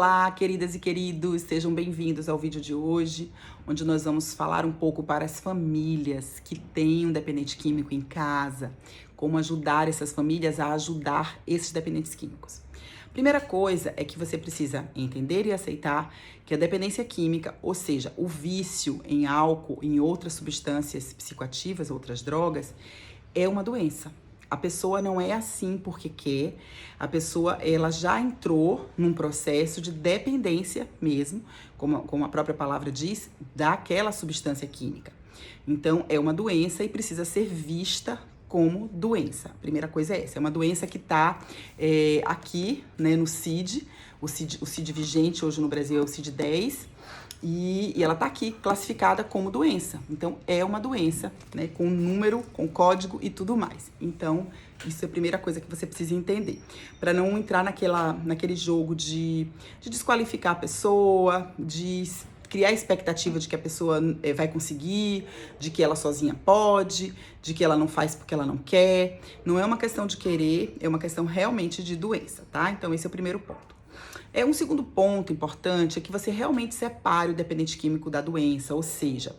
Olá, queridas e queridos, sejam bem-vindos ao vídeo de hoje, onde nós vamos falar um pouco para as famílias que têm um dependente químico em casa, como ajudar essas famílias a ajudar esses dependentes químicos. Primeira coisa é que você precisa entender e aceitar que a dependência química, ou seja, o vício em álcool, em outras substâncias psicoativas, outras drogas, é uma doença. A pessoa não é assim porque quer, a pessoa ela já entrou num processo de dependência mesmo, como a própria palavra diz, daquela substância química. Então, é uma doença e precisa ser vista como doença. A primeira coisa é essa, é uma doença que está aqui, né, no CID, o CID vigente hoje no Brasil é o CID-10, e ela está aqui classificada como doença. Então, é uma doença, né, com número, com código e tudo mais. Então, isso é a primeira coisa que você precisa entender. Para não entrar naquele jogo de desqualificar a pessoa, de criar a expectativa de que a pessoa vai conseguir, de que ela sozinha pode, de que ela não faz porque ela não quer. Não é uma questão de querer, é uma questão realmente de doença, tá? Então, esse é o primeiro ponto. Um segundo ponto importante é que você realmente separe o dependente químico da doença, ou seja,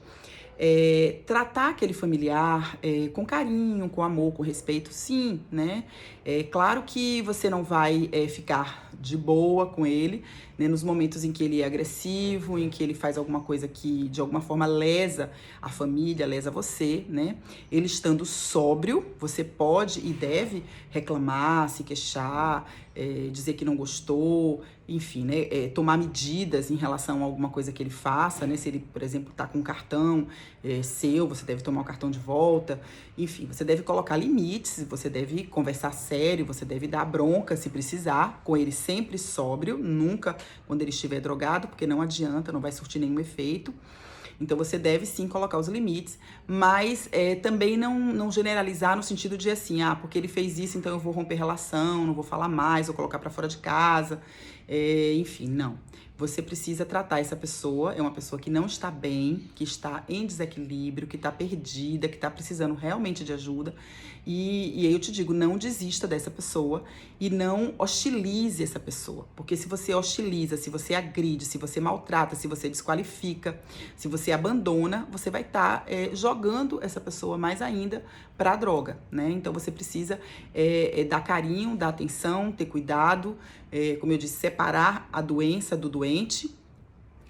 tratar aquele familiar com carinho, com amor, com respeito, sim, né? É claro que você não vai ficar de boa com ele, né, nos momentos em que ele é agressivo, em que ele faz alguma coisa que de alguma forma lesa a família, lesa você, né? Ele estando sóbrio, você pode e deve reclamar, se queixar, dizer que não gostou, enfim, né? Tomar medidas em relação a alguma coisa que ele faça, né? Se ele, por exemplo, está com um cartão seu, você deve tomar o cartão de volta, enfim, você deve colocar limites, você deve conversar sério, você deve dar bronca se precisar, com ele sempre sóbrio, nunca quando ele estiver drogado, porque não adianta, não vai surtir nenhum efeito. Então, você deve sim colocar os limites, mas também não generalizar no sentido de assim, porque ele fez isso, então eu vou romper relação, não vou falar mais, vou colocar para fora de casa, enfim, não. Você precisa tratar essa pessoa, é uma pessoa que não está bem, que está em desequilíbrio, que está perdida, que está precisando realmente de ajuda. E aí eu te digo, não desista dessa pessoa e não hostilize essa pessoa. Porque se você hostiliza, se você agride, se você maltrata, se você desqualifica, se você abandona, você vai estar jogando essa pessoa mais ainda para a droga, né? Então você precisa dar carinho, dar atenção, ter cuidado, como eu disse, separar a doença do doente.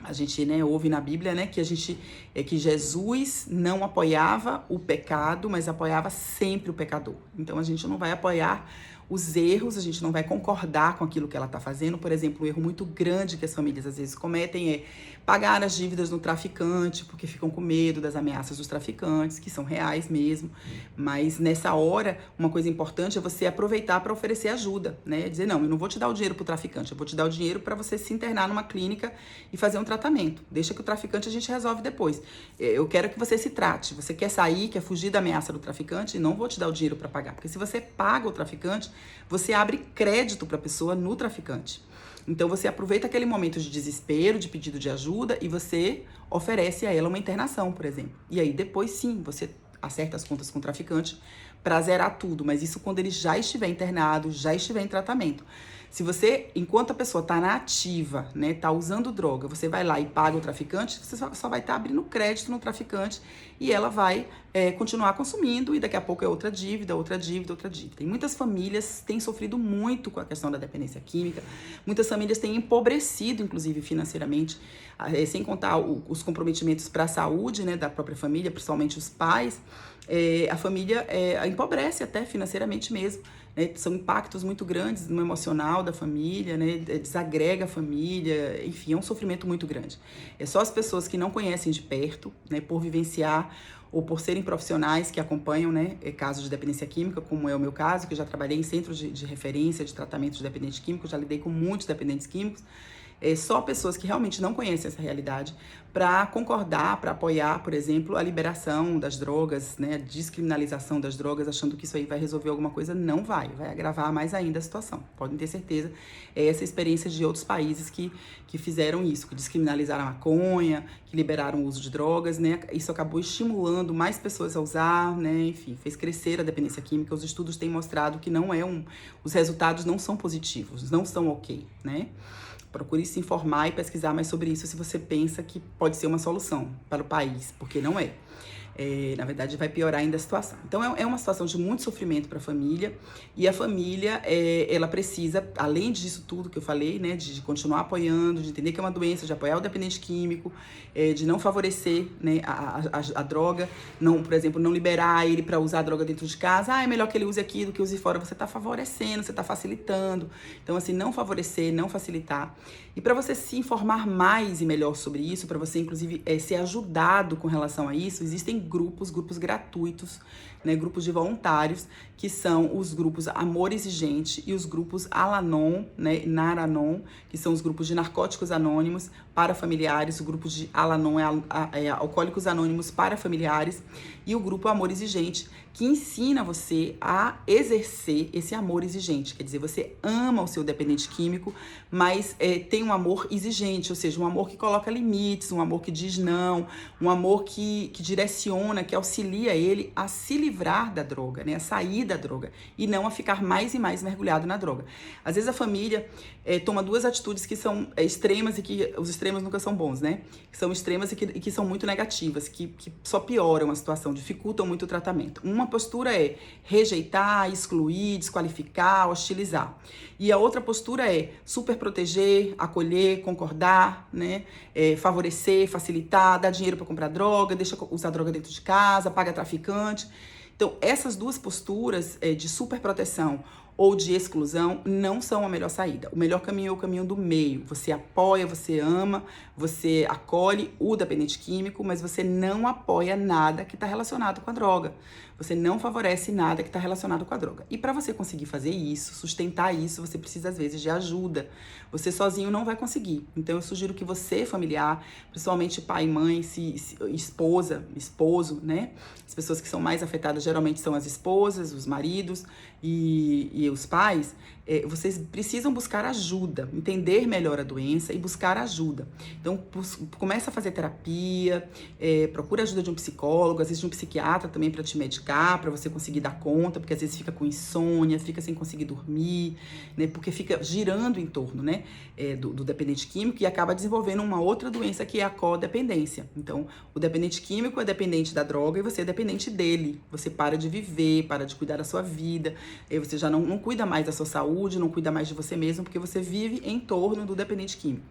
A gente, né, ouve na Bíblia, né, que Jesus não apoiava o pecado, mas apoiava sempre o pecador. Então a gente não vai apoiar os erros, a gente não vai concordar com aquilo que ela está fazendo. Por exemplo, um erro muito grande que as famílias às vezes cometem é pagar as dívidas no traficante, porque ficam com medo das ameaças dos traficantes, que são reais mesmo. Mas nessa hora, uma coisa importante é você aproveitar para oferecer ajuda, né? Dizer, não, eu não vou te dar o dinheiro para o traficante, eu vou te dar o dinheiro para você se internar numa clínica e fazer um tratamento. Deixa que o traficante a gente resolve depois. Eu quero que você se trate. Você quer sair, quer fugir da ameaça do traficante? Não vou te dar o dinheiro para pagar. Porque se você paga o traficante, você abre crédito para a pessoa no traficante. Então você aproveita aquele momento de desespero, de pedido de ajuda e você oferece a ela uma internação, por exemplo. E aí depois sim, você acerta as contas com o traficante para zerar tudo, mas isso quando ele já estiver internado, já estiver em tratamento. Se você, enquanto a pessoa está na ativa, né, tá usando droga, você vai lá e paga o traficante, você só vai estar abrindo crédito no traficante e ela vai continuar consumindo e daqui a pouco é outra dívida, outra dívida, outra dívida. E muitas famílias têm sofrido muito com a questão da dependência química, muitas famílias têm empobrecido, inclusive financeiramente, sem contar os comprometimentos para a saúde, né, da própria família, principalmente os pais. A família empobrece até financeiramente mesmo, né? São impactos muito grandes no emocional da família, né? Desagrega a família, enfim, é um sofrimento muito grande. É só as pessoas que não conhecem de perto, né, por vivenciar ou por serem profissionais que acompanham, né, casos de dependência química, como é o meu caso, que eu já trabalhei em centros de referência de tratamento de dependentes químicos, já lidei com muitos dependentes químicos. Só pessoas que realmente não conhecem essa realidade para concordar, para apoiar, por exemplo, a liberação das drogas, né, a descriminalização das drogas, achando que isso aí vai resolver alguma coisa. Não vai agravar mais ainda a situação. Podem ter certeza, essa experiência de outros países que fizeram isso, que descriminalizaram a maconha, que liberaram o uso de drogas, né, isso acabou estimulando mais pessoas a usar, né, enfim, fez crescer a dependência química. Os estudos têm mostrado que os resultados não são positivos, não são ok, né. Procure se informar e pesquisar mais sobre isso se você pensa que pode ser uma solução para o país, porque não é. Na verdade, vai piorar ainda a situação. Então, é uma situação de muito sofrimento para a família, e a família, ela precisa, além disso tudo que eu falei, né, de continuar apoiando, de entender que é uma doença, de apoiar o dependente químico, de não favorecer, né, a droga, não, por exemplo, não liberar ele para usar a droga dentro de casa. É melhor que ele use aqui do que use fora. Você está favorecendo, você está facilitando. Então, assim, não favorecer, não facilitar. E para você se informar mais e melhor sobre isso, para você, inclusive, ser ajudado com relação a isso, existem grupos gratuitos, né, grupos de voluntários, que são os grupos Amor Exigente e os grupos Al-Anon, né, Nar-Anon, que são os grupos de narcóticos anônimos para familiares, o grupo de Al-Anon é Alcoólicos Anônimos para familiares, e o grupo Amor Exigente, que ensina você a exercer esse amor exigente. Quer dizer, você ama o seu dependente químico, mas tem um amor exigente, ou seja, um amor que coloca limites, um amor que diz não, um amor que direciona, que auxilia ele a se livrar da droga, né, a sair da droga, e não a ficar mais e mais mergulhado na droga. Às vezes a família toma duas atitudes que são extremas, e que os extremos nunca são bons, né? Que são extremas e que são muito negativas, que só pioram a situação, dificultam muito o tratamento. Uma postura é rejeitar, excluir, desqualificar, hostilizar. E a outra postura é super proteger, acolher, concordar, né? Favorecer, facilitar, dar dinheiro para comprar droga, deixa usar droga dentro de casa, paga traficante. Então, essas duas posturas de superproteção ou de exclusão não são a melhor saída. O melhor caminho é o caminho do meio. Você apoia, você ama, você acolhe o dependente químico, mas você não apoia nada que está relacionado com a droga. Você não favorece nada que está relacionado com a droga. E para você conseguir fazer isso, sustentar isso, você precisa, às vezes, de ajuda. Você sozinho não vai conseguir. Então, eu sugiro que você, familiar, principalmente pai e mãe, esposa, esposo, né? As pessoas que são mais afetadas geralmente são as esposas, os maridos e os pais. Vocês precisam buscar ajuda, entender melhor a doença e buscar ajuda. Então, começa a fazer terapia, procura a ajuda de um psicólogo, às vezes de um psiquiatra também para te medicar, para você conseguir dar conta, porque às vezes fica com insônia, fica sem conseguir dormir, né? Porque fica girando em torno, né, do dependente químico, e acaba desenvolvendo uma outra doença que é a codependência. Então, o dependente químico é dependente da droga e você é dependente dele. Você para de viver, para de cuidar da sua vida, você já não cuida mais da sua saúde, não cuida mais de você mesmo, porque você vive em torno do dependente químico.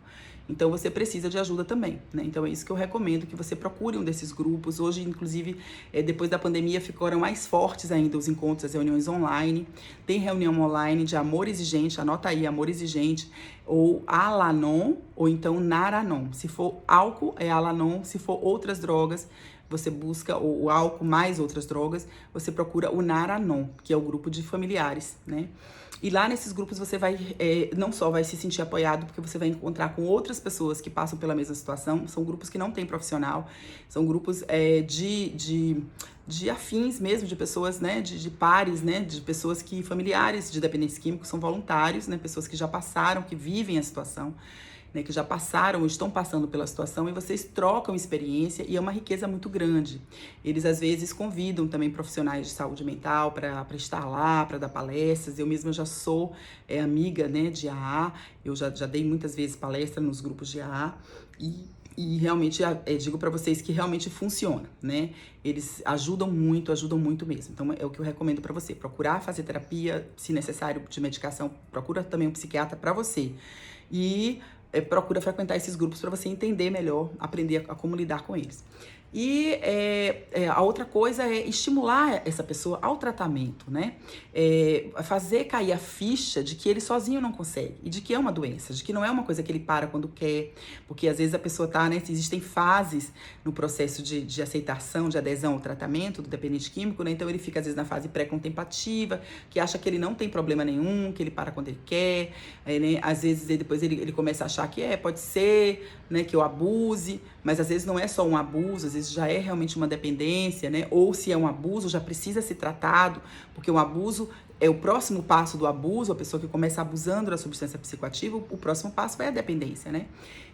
Então, você precisa de ajuda também, né? Então, é isso que eu recomendo, que você procure um desses grupos. Hoje, inclusive, depois da pandemia, ficaram mais fortes ainda os encontros, as reuniões online. Tem reunião online de Amor Exigente, anota aí, Amor Exigente, ou Al-Anon, ou então Nar-Anon. Se for álcool, é Al-Anon. Se for outras drogas, você busca o álcool mais outras drogas, você procura o Nar-Anon, que é o grupo de familiares, né? E lá nesses grupos você vai, não só vai se sentir apoiado, porque você vai encontrar com outras pessoas que passam pela mesma situação. São grupos que não tem profissional, são grupos de afins mesmo, de pessoas, né, de pares, né, de pessoas que, familiares de dependentes químicos, são voluntários, né, pessoas que já passaram, que vivem a situação, né, que já passaram ou estão passando pela situação, e vocês trocam experiência, e é uma riqueza muito grande. Eles, às vezes, convidam também profissionais de saúde mental para estar lá, para dar palestras. Eu mesma já sou amiga, né, de AA, eu já dei muitas vezes palestra nos grupos de AA, e realmente digo para vocês que realmente funciona, né? Eles ajudam muito mesmo. Então, é o que eu recomendo para você. Procurar fazer terapia, se necessário, de medicação, procura também um psiquiatra para você. E procura frequentar esses grupos para você entender melhor, aprender a como lidar com eles. E a outra coisa é estimular essa pessoa ao tratamento, né? Fazer cair a ficha de que ele sozinho não consegue, e de que é uma doença, de que não é uma coisa que ele para quando quer, porque às vezes a pessoa tá, né? Existem fases no processo de aceitação, de adesão ao tratamento do dependente químico, né? Então ele fica às vezes na fase pré-contemplativa, que acha que ele não tem problema nenhum, que ele para quando ele quer, né? Às vezes depois ele começa a achar que pode ser, né, que eu abuse, mas às vezes não é só um abuso, às vezes já é realmente uma dependência, né? Ou se é um abuso, já precisa ser tratado, porque o abuso é o próximo passo do abuso. A pessoa que começa abusando da substância psicoativa, o próximo passo é a dependência, né?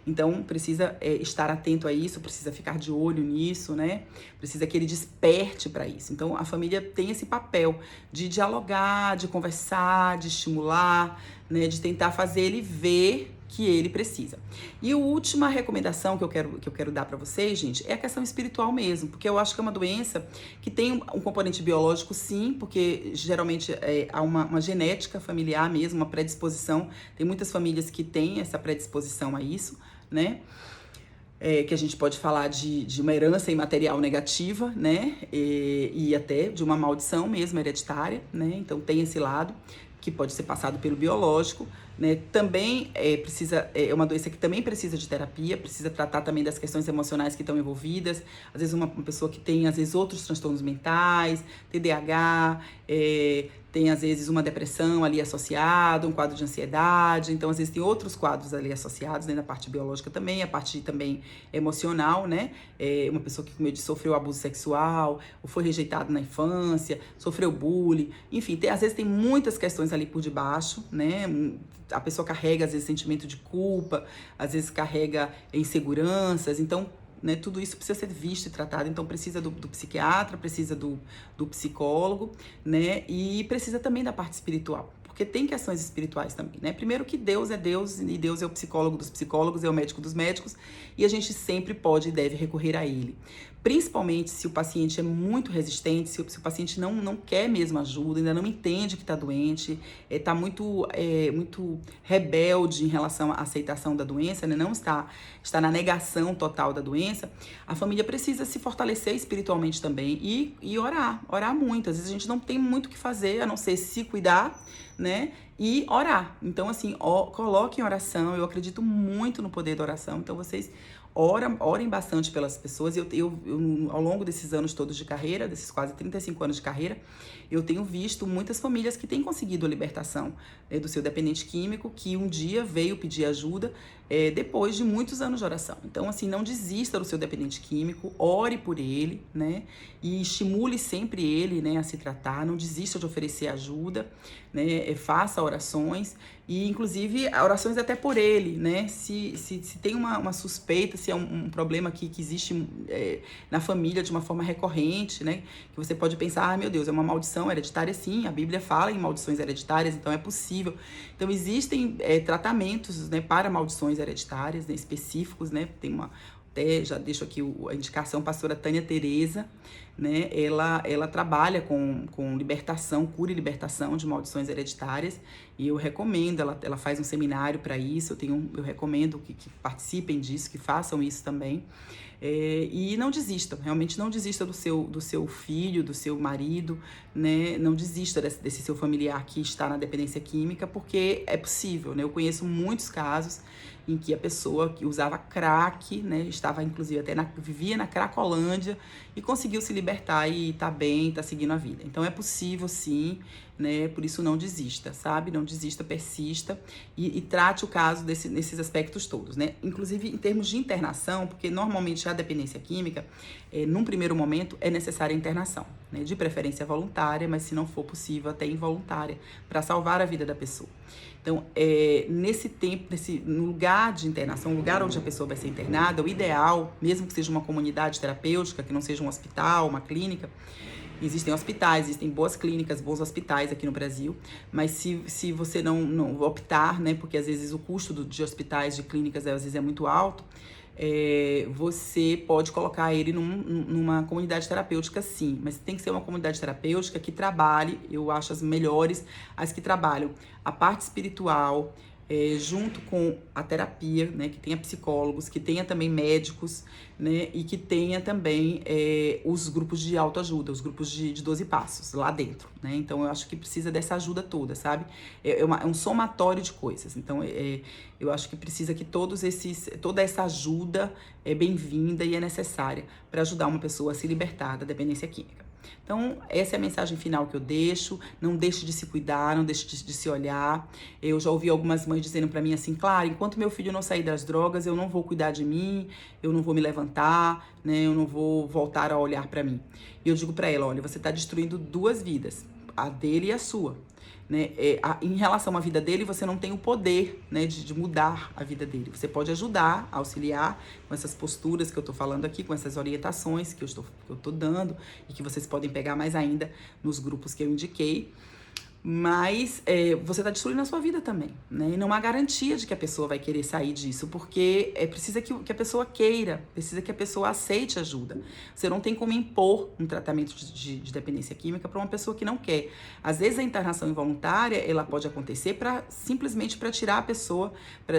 Então, precisa estar atento a isso, precisa ficar de olho nisso, né? Precisa que ele desperte para isso. Então, a família tem esse papel de dialogar, de conversar, de estimular, né? De tentar fazer ele ver que ele precisa. E a última recomendação que eu quero dar para vocês, gente, é a questão espiritual mesmo, porque eu acho que é uma doença que tem um componente biológico, sim, porque geralmente há uma genética familiar mesmo, uma predisposição. Tem muitas famílias que têm essa predisposição a isso, né? Que a gente pode falar de uma herança imaterial negativa, né? E até de uma maldição mesmo hereditária, né? Então tem esse lado que pode ser passado pelo biológico, né? Também é uma doença que também precisa de terapia, precisa tratar também das questões emocionais que estão envolvidas. Às vezes uma pessoa que tem, às vezes, outros transtornos mentais, TDAH, tem às vezes uma depressão ali associada, um quadro de ansiedade, então às vezes tem outros quadros ali associados, né, na parte biológica também, a parte também emocional, né, uma pessoa que, como eu disse, sofreu abuso sexual, ou foi rejeitado na infância, sofreu bullying, enfim, às vezes tem muitas questões ali por debaixo, né, a pessoa carrega às vezes sentimento de culpa, às vezes carrega inseguranças, então, né, tudo isso precisa ser visto e tratado, então precisa do psiquiatra, precisa do psicólogo, né, e precisa também da parte espiritual, porque tem questões espirituais também, né, primeiro que Deus é Deus, e Deus é o psicólogo dos psicólogos, é o médico dos médicos, e a gente sempre pode e deve recorrer a ele. Principalmente se o paciente é muito resistente, se o paciente não quer mesmo ajuda, ainda não entende que está doente, está muito rebelde em relação à aceitação da doença, né? Não está na negação total da doença, a família precisa se fortalecer espiritualmente também e orar muito. Às vezes a gente não tem muito o que fazer, a não ser se cuidar, né? E orar. Então, assim, coloquem oração, eu acredito muito no poder da oração, então vocês orem bastante pelas pessoas. Eu, ao longo desses anos todos de carreira, desses quase 35 anos de carreira, eu tenho visto muitas famílias que têm conseguido a libertação do seu dependente químico, que um dia veio pedir ajuda depois de muitos anos de oração. Então, assim, não desista do seu dependente químico, ore por ele, né? E estimule sempre ele, né, a se tratar, não desista de oferecer ajuda, né? Faça orações e, inclusive, orações até por ele, né? Se tem uma suspeita, se é um problema que existe na família de uma forma recorrente, né? Que você pode pensar, meu Deus, é uma maldição hereditária, sim, a Bíblia fala em maldições hereditárias, então é possível. Então, existem tratamentos, né, para maldições hereditárias, né, específicos, né? Tem até já deixo aqui a indicação, pastora Tânia Tereza, né? Ela trabalha com libertação, cura e libertação de maldições hereditárias, e eu recomendo, ela faz um seminário para isso, eu recomendo que participem disso, que façam isso também. E não desistam, realmente não desista do seu filho, do seu marido, né? Não desista desse seu familiar que está na dependência química, porque é possível, né? Eu conheço muitos casos em que a pessoa que usava crack, né, estava inclusive vivia na Cracolândia e conseguiu se libertar e tá bem, tá seguindo a vida. Então é possível, sim, né? Por isso não desista, sabe? Não desista, persista e trate o caso nesses aspectos todos, né? Inclusive em termos de internação, porque normalmente a dependência química, num primeiro momento, é necessária a internação, né? De preferência voluntária, mas se não for possível, até involuntária, para salvar a vida da pessoa. Então, no lugar de internação, no lugar onde a pessoa vai ser internada, o ideal, mesmo que seja uma comunidade terapêutica, que não seja um hospital, uma clínica, existem hospitais, existem boas clínicas, bons hospitais aqui no Brasil, mas se você não optar, né, porque às vezes o custo de hospitais, de clínicas, às vezes é muito alto, você pode colocar ele numa comunidade terapêutica, sim, mas tem que ser uma comunidade terapêutica que trabalhe, eu acho as melhores, as que trabalham a parte espiritual, junto com a terapia, né, que tenha psicólogos, que tenha também médicos, né, e que tenha também os grupos de autoajuda, os grupos de 12 passos lá dentro, né? Então eu acho que precisa dessa ajuda toda, sabe? É um somatório de coisas. Então eu acho que precisa que toda essa ajuda é bem-vinda e é necessária para ajudar uma pessoa a se libertar da dependência química. Então, essa é a mensagem final que eu deixo. Não deixe de se cuidar, não deixe de se olhar. Eu já ouvi algumas mães dizendo pra mim assim, claro, enquanto meu filho não sair das drogas, eu não vou cuidar de mim, eu não vou me levantar, né? Eu não vou voltar a olhar pra mim. E eu digo pra ela, olha, você tá destruindo duas vidas, a dele e a sua. Né? Em relação à vida dele, você não tem o poder, né, de mudar a vida dele. Você pode ajudar, auxiliar com essas posturas que eu tô falando aqui, com essas orientações que eu tô dando e que vocês podem pegar mais ainda nos grupos que eu indiquei. Mas você está destruindo a sua vida também, né? E não há garantia de que a pessoa vai querer sair disso, porque precisa que a pessoa queira, precisa que a pessoa aceite ajuda. Você não tem como impor um tratamento de dependência química para uma pessoa que não quer. Às vezes a internação involuntária, ela pode acontecer simplesmente para tirar a pessoa,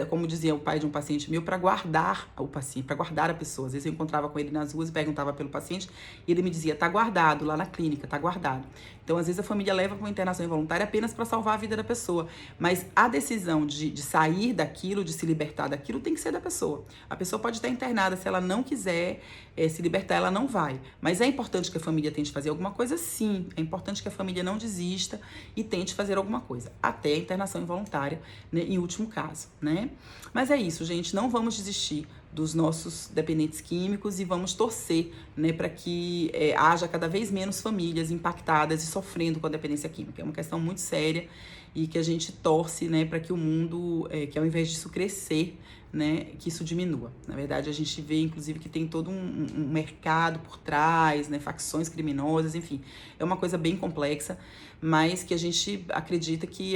como dizia o pai de um paciente meu, para guardar o paciente, para guardar a pessoa. Às vezes eu encontrava com ele nas ruas e perguntava pelo paciente e ele me dizia, tá guardado lá na clínica, tá guardado. Então, às vezes, a família leva para uma internação involuntária apenas para salvar a vida da pessoa. Mas a decisão de sair daquilo, de se libertar daquilo, tem que ser da pessoa. A pessoa pode estar internada, se ela não quiser se libertar, ela não vai. Mas é importante que a família tente fazer alguma coisa? Sim. É importante que a família não desista e tente fazer alguma coisa. Até a internação involuntária, né, em último caso, né? Mas é isso, gente. Não vamos desistir dos nossos dependentes químicos e vamos torcer, né, para que haja cada vez menos famílias impactadas e sofrendo com a dependência química. É uma questão muito séria e que a gente torce, né, para que o mundo, que ao invés disso crescer, né, que isso diminua. Na verdade, a gente vê, inclusive, que tem todo um mercado por trás, né, facções criminosas, enfim. É uma coisa bem complexa, mas que a gente acredita que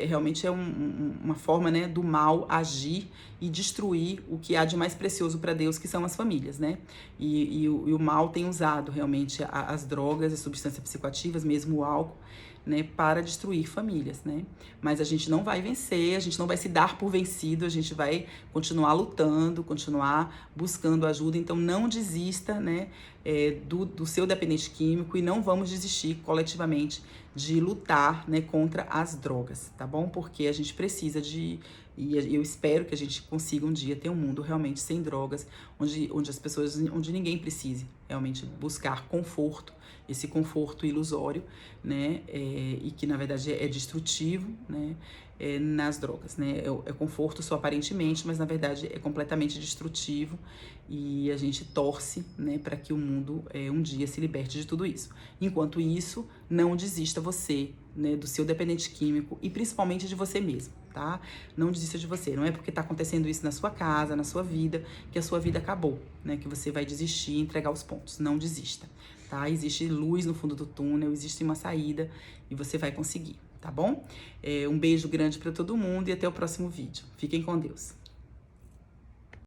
realmente uma forma, né, do mal agir e destruir o que há de mais precioso para Deus, que são as famílias, né? E o mal tem usado realmente as drogas, as substâncias psicoativas, mesmo o álcool, né, para destruir famílias, né? Mas a gente não vai vencer, a gente não vai se dar por vencido, a gente vai continuar lutando, continuar buscando ajuda. Então não desista, né, do seu dependente químico e não vamos desistir coletivamente de lutar, né, contra as drogas, tá bom? Porque a gente precisa e eu espero que a gente consiga um dia ter um mundo realmente sem drogas, onde as pessoas, onde ninguém precise realmente buscar conforto, esse conforto ilusório, né, e que na verdade é destrutivo, né, nas drogas, né, é conforto só aparentemente, mas na verdade é completamente destrutivo e a gente torce, né, para que o mundo um dia se liberte de tudo isso. Enquanto isso, não desista você, né, do seu dependente químico e principalmente de você mesmo, tá? Não desista de você. Não é porque tá acontecendo isso na sua casa, na sua vida, que a sua vida acabou, né? Que você vai desistir e entregar os pontos. Não desista, tá? Existe luz no fundo do túnel, existe uma saída e você vai conseguir, tá bom? Um beijo grande para todo mundo e até o próximo vídeo. Fiquem com Deus.